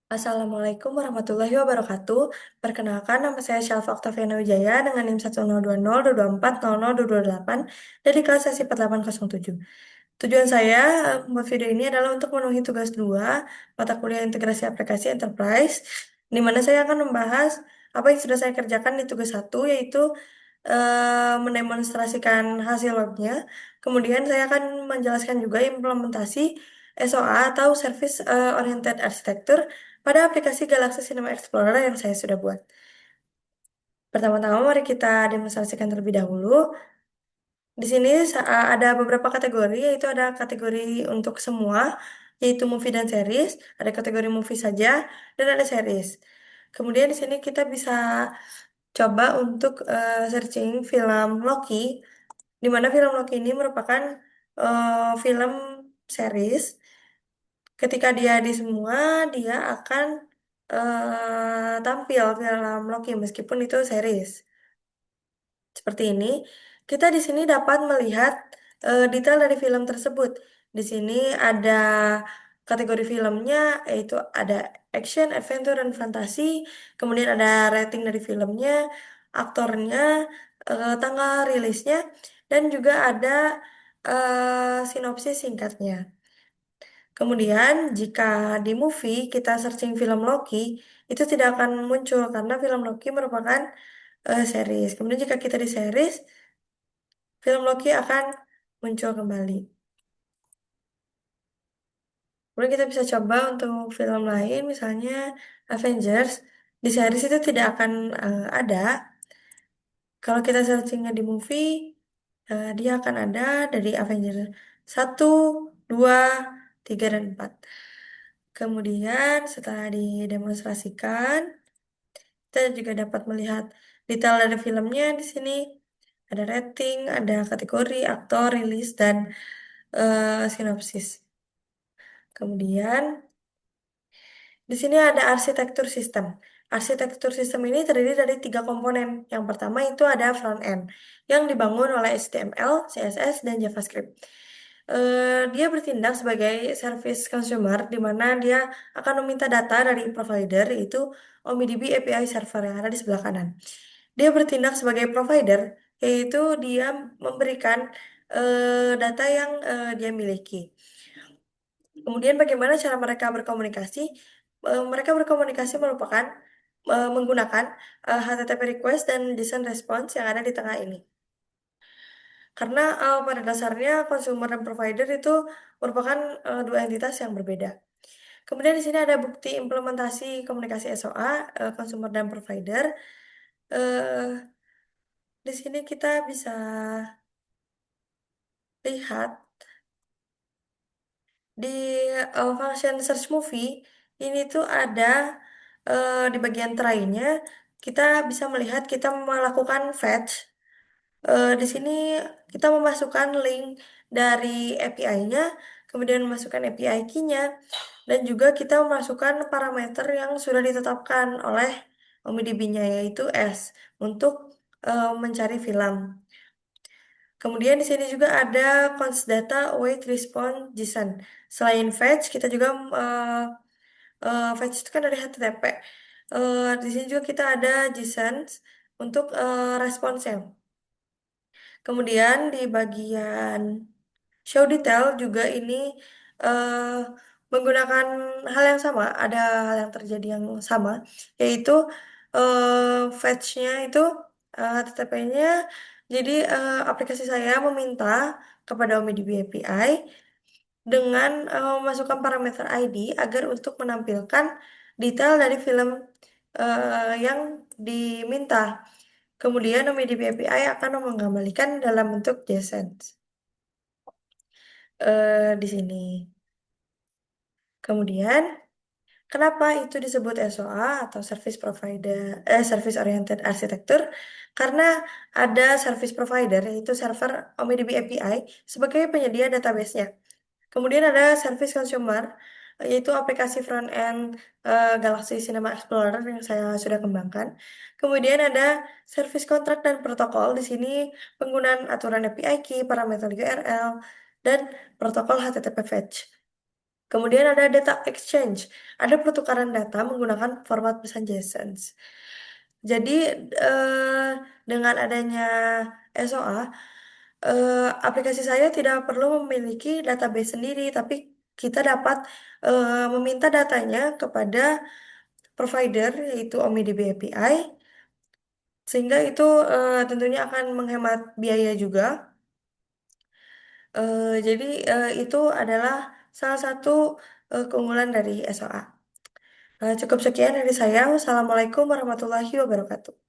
Assalamualaikum warahmatullahi wabarakatuh. Perkenalkan, nama saya Syalfa Oktaviana Wijaya dengan NIM 10200240028 dari kelas sesi 4807. Tujuan saya membuat video ini adalah untuk memenuhi tugas 2 mata kuliah Integrasi Aplikasi Enterprise, di mana saya akan membahas apa yang sudah saya kerjakan di tugas 1, yaitu mendemonstrasikan hasil lognya. Kemudian saya akan menjelaskan juga implementasi SOA atau Service Oriented Architecture pada aplikasi Galaxy Cinema Explorer yang saya sudah buat. Pertama-tama mari kita demonstrasikan terlebih dahulu. Di sini ada beberapa kategori, yaitu ada kategori untuk semua, yaitu movie dan series, ada kategori movie saja, dan ada series. Kemudian di sini kita bisa coba untuk searching film Loki, di mana film Loki ini merupakan film series. Ketika dia di semua, dia akan tampil film Loki meskipun itu series. Seperti ini, kita di sini dapat melihat detail dari film tersebut. Di sini ada kategori filmnya, yaitu ada action, adventure, dan fantasi. Kemudian ada rating dari filmnya, aktornya, tanggal rilisnya, dan juga ada sinopsis singkatnya. Kemudian, jika di movie kita searching film Loki, itu tidak akan muncul karena film Loki merupakan series. Kemudian jika kita di series, film Loki akan muncul kembali. Kemudian kita bisa coba untuk film lain, misalnya Avengers. Di series itu tidak akan ada. Kalau kita searchingnya di movie, dia akan ada dari Avengers 1, 2, 3, dan 4. Kemudian setelah didemonstrasikan, kita juga dapat melihat detail dari filmnya di sini. Ada rating, ada kategori, aktor, rilis, dan sinopsis. Kemudian di sini ada arsitektur sistem. Arsitektur sistem ini terdiri dari tiga komponen. Yang pertama itu ada front end yang dibangun oleh HTML, CSS, dan JavaScript. Dia bertindak sebagai service consumer di mana dia akan meminta data dari provider, yaitu OmniDB API server yang ada di sebelah kanan. Dia bertindak sebagai provider, yaitu dia memberikan data yang dia miliki. Kemudian bagaimana cara mereka berkomunikasi? Mereka berkomunikasi merupakan menggunakan HTTP request dan JSON response yang ada di tengah ini. Karena pada dasarnya consumer dan provider itu merupakan dua entitas yang berbeda. Kemudian di sini ada bukti implementasi komunikasi SOA, consumer dan provider. Eh, di sini kita bisa lihat di function search movie ini tuh ada di bagian terakhirnya kita bisa melihat kita melakukan fetch. Di sini kita memasukkan link dari API-nya, kemudian memasukkan API key-nya, dan juga kita memasukkan parameter yang sudah ditetapkan oleh OmniDB-nya, yaitu S, untuk mencari film. Kemudian di sini juga ada const data await response JSON. Selain fetch, kita juga fetch itu kan dari HTTP. Di sini juga kita ada JSON untuk responsnya. Kemudian di bagian show detail juga ini eh, menggunakan hal yang sama, ada hal yang terjadi yang sama, yaitu fetch-nya itu HTTP-nya. Jadi aplikasi saya meminta kepada OmniDB API dengan memasukkan parameter ID agar untuk menampilkan detail dari film yang diminta. Kemudian OmniDB API akan mengembalikan dalam bentuk JSON di sini. Kemudian, kenapa itu disebut SOA atau Service Oriented Architecture? Karena ada service provider, yaitu server OmniDB API sebagai penyedia database-nya. Kemudian ada service consumer, yaitu aplikasi front-end Galaxy Cinema Explorer yang saya sudah kembangkan. Kemudian ada service contract dan protokol. Di sini penggunaan aturan API key, parameter URL, dan protokol HTTP fetch. Kemudian ada data exchange, ada pertukaran data menggunakan format pesan JSON. Jadi eh, dengan adanya SOA, aplikasi saya tidak perlu memiliki database sendiri, tapi kita dapat meminta datanya kepada provider yaitu OmniDB API, sehingga itu tentunya akan menghemat biaya juga. Jadi itu adalah salah satu keunggulan dari SOA. Cukup sekian dari saya. Wassalamualaikum warahmatullahi wabarakatuh.